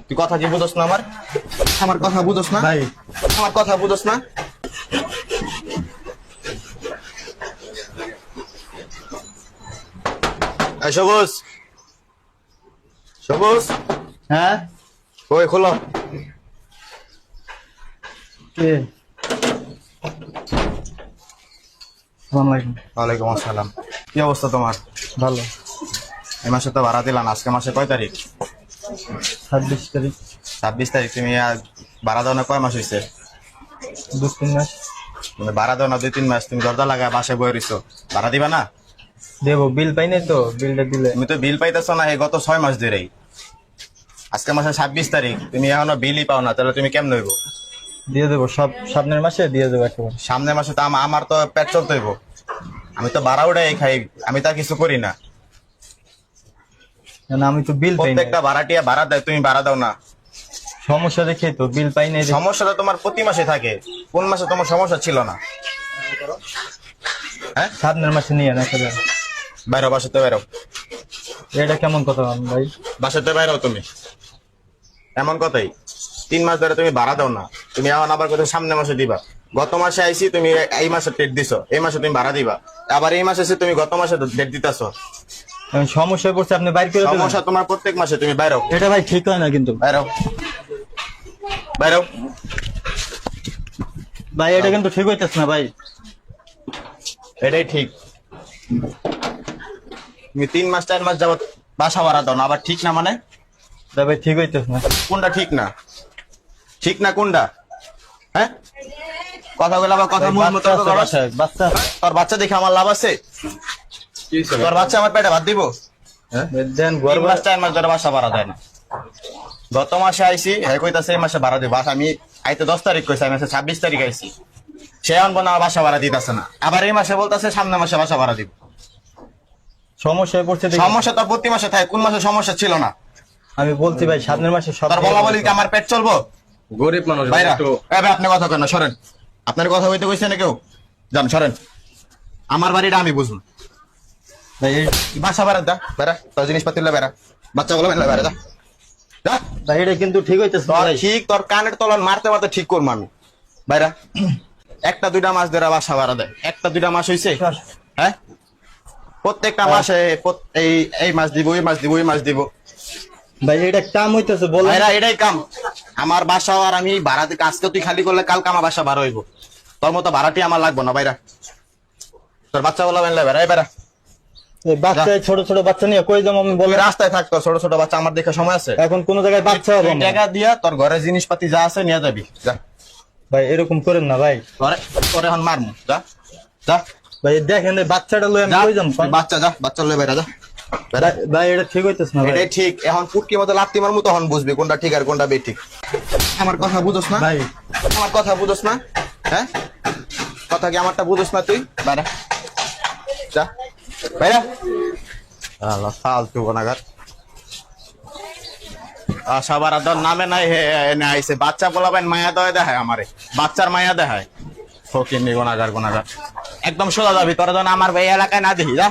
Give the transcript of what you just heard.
তুই কথা কি বুঝোস না আমার? আমার কথা বুঝোস না ভাই আমার কথা বুঝোস না? এই সবুজ, সবুজ, হ্যাঁ ওই খোলো। কে? আসসালামু আলাইকুম। ওয়ালাইকুম আসসালাম। কি অবস্থা তোমার? ভালো। এই মাসে তো ভাড়া দিলাম, আজকে মাসে কয় তারিখ? 26 তারিখ। 26 তারিখ। তুমি ভাড়া দাও না কয় মাস হয়েছে? 2-3 মাস। তুমি ভাড়া দাও না 2-3 মাস, তুমি দরজা লাগায় বাসায় বয়ে রইছো, ভাড়া দিবা না? দেবো, বিল পাই নাই তো, বিলটা দিলে। তুমি তো বিল পাইতেছো না এই গত 6 মাস ধরেই। আজকে মাসে 26 তারিখ, তুমি এখনো বিলই পাও না, তাহলে তুমি কেমন হইব? দিয়ে দেবো, সব সামনের মাসে দিয়ে দেবো একেবারে। সামনের মাসে তো আমার তো পেট চলতে হইব। আমি তো ভাড়া উঠাই খাই, আমি তো আর কিছু করি না। না, আমি তো বিল পাই নাই। প্রত্যেকটা ভাড়াটিয়া ভাড়া দেয়, তুমি ভাড়া দাও না। সমস্যা দেখে তো বিল পাই নাই। সমস্যাটা তোমার প্রতি মাসে থাকে, কোন মাসে তোমার সমস্যা ছিল না? হ্যাঁ, সামনের মাসে নিয়ে না একেবারে। বাইরো, বাসাতে বাইরো, এটা কেমন কথা ভাই? বাসাতে বাইরো তুমি। এমন কথাই, 3 মাস ধরে তুমি ভাড়া দাও না, তুমি এখন আবার কোথাও সামনের মাসে দিবা। গত মাসে আইসি, তুমি এই মাসে ডেট দিছো, এই মাসে তুমি ভাড়া দিবা। আবার এই মাসে এসে তুমি গত মাসে ডেট দিতেছো। আমি সমস্যায় পড়ছে, আপনি বাইর করে দেবেন। সমস্যা তোমার প্রত্যেক মাসে, তুমি বাইরো, এটা ভাই ঠিক হয় না কিন্তু। বাইরো, বাইরো। ভাই এটা কিন্তু ঠিক হইতেছে না ভাই। এটাই ঠিক। তুমি 3 মাস 4 মাস যাবত বাসা ভাড়া দাও না, আবার ঠিক না মানে? এটা ভাই ঠিক হইতেছে না। কোনটা ঠিক না? ঠিক না কোনটা? হ্যাঁ, কথা বলে আবার কথা মূল মতো করো। বাচ্চা তোর বাচ্চা দেখে আমার লাভ আছে? তোর বাচ্চা আমার পেটে ভাত দিব? হ্যাঁ, দেন 3 মাস 4 মাস ধরে বাসা ভাড়া দেয় না। গত মাসে আইসি, হ্যাঁ কইতাছে এই মাসে ভাড়া দিব। আমি আইতে 10 তারিখ কইছি, আমি 26 তারিখ আইসি। সে এখন বলে আমার বাসা ভাড়া দিতেছে না, আবার এই মাসে বলতেছে সামনের মাসে বাসা ভাড়া দিব। সমস্যায় পড়ছে দেখে। সমস্যা তো প্রতি মাসে থাকে, কোন মাসে সমস্যা ছিল না? আমি বলছি ভাই সামনের মাসে সব। তোর বলা বলি কি আমার পেট চলবো? গরিব মানুষ বাইরা, একটু এ ভাই আপনি কথা কেন, সরেন। আপনার কথা হইতে কইছে না কেউ? যান সরেন, আমার বাড়িটা আমি বুঝুন। ভাই বাসা বেড়া, দা বেড়া, তোর জিনিসপাতি বেড়া, বাচ্চাগুলো মেলা বেড়া, যা যা। ভাই এটা কিন্তু ঠিক হইতেছে না তোর ভাই। ঠিক, তোর কানের তলান মারতে মারতে ঠিক করবো আমি। বাইরা, 1-2 মাস ধরে বাসা ভাড়া দেয়, 1-2 মাস হয়েছে। হ্যাঁ, প্রত্যেকটা মাসে এই এই মাস দিব, ওই মাস দিব, ওই মাস দিব। ভাই এটা কাম হইতেছে বলেন। ভাইরা এটাই কাম আমার বাসা, আর আমি ভাড়া দিতে আজকে তুই খালি করলে কালকে আমার বাসা ভাড়া হইব। তোর মতো ভাড়াটি আমার লাগবো না। বাইরা, তোর বাচ্চা বলা বেলা বেড়া, এই বেড়া। এই বাচ্চা, ছোট ছোট বাচ্চা নিয়ে কই যাবো আমি তুই বলে? রাস্তায় থাকতো, ছোট ছোট বাচ্চা আমার দেখে সময় আছে? এখন কোন জায়গায় বাচ্চা হবে তুই না। টাকা দিয়া তোর ঘরের জিনিসপাতি যা আছে নিয়ে যাবি, যা। ভাই এরকম করেন না ভাই। তোরে তোরে এখন মারমু, যা যা ভাই দেখেন এই বাচ্চাটা লই আমি যা। কই যাম? বাচ্চা যা, বাচ্চা লয়ে বেড়া, যা বেড়া। ভাই এটা ঠিক হইতেছে না ভাই। এটাই ঠিক। এখন পুটকি মতো লাত্তি মারমু, তখন বুঝবি কোনটা ঠিক আর কোনটা বেঠিক। আমার কথা বুঝোস না ভাই আমার কথা বুঝোস না? হ্যাঁ, কথা কি আমারটা বুঝোস না তুই? বেড়া, যা বেড়া। আল্লাহ, ফালতু গুনাহগার। আশা বারাদার নামে নাই হে এনে আইছে, বাচ্চা পোলাবেন মায়া দয় দেখায় আমারে, বাচ্চার মায়া দেখায়। ফকিন্নি গুনাহগার, গুনাহগার। একদম সোজা যাবি, তোরা যেন আমার এই এলাকায় না দেখি, যা।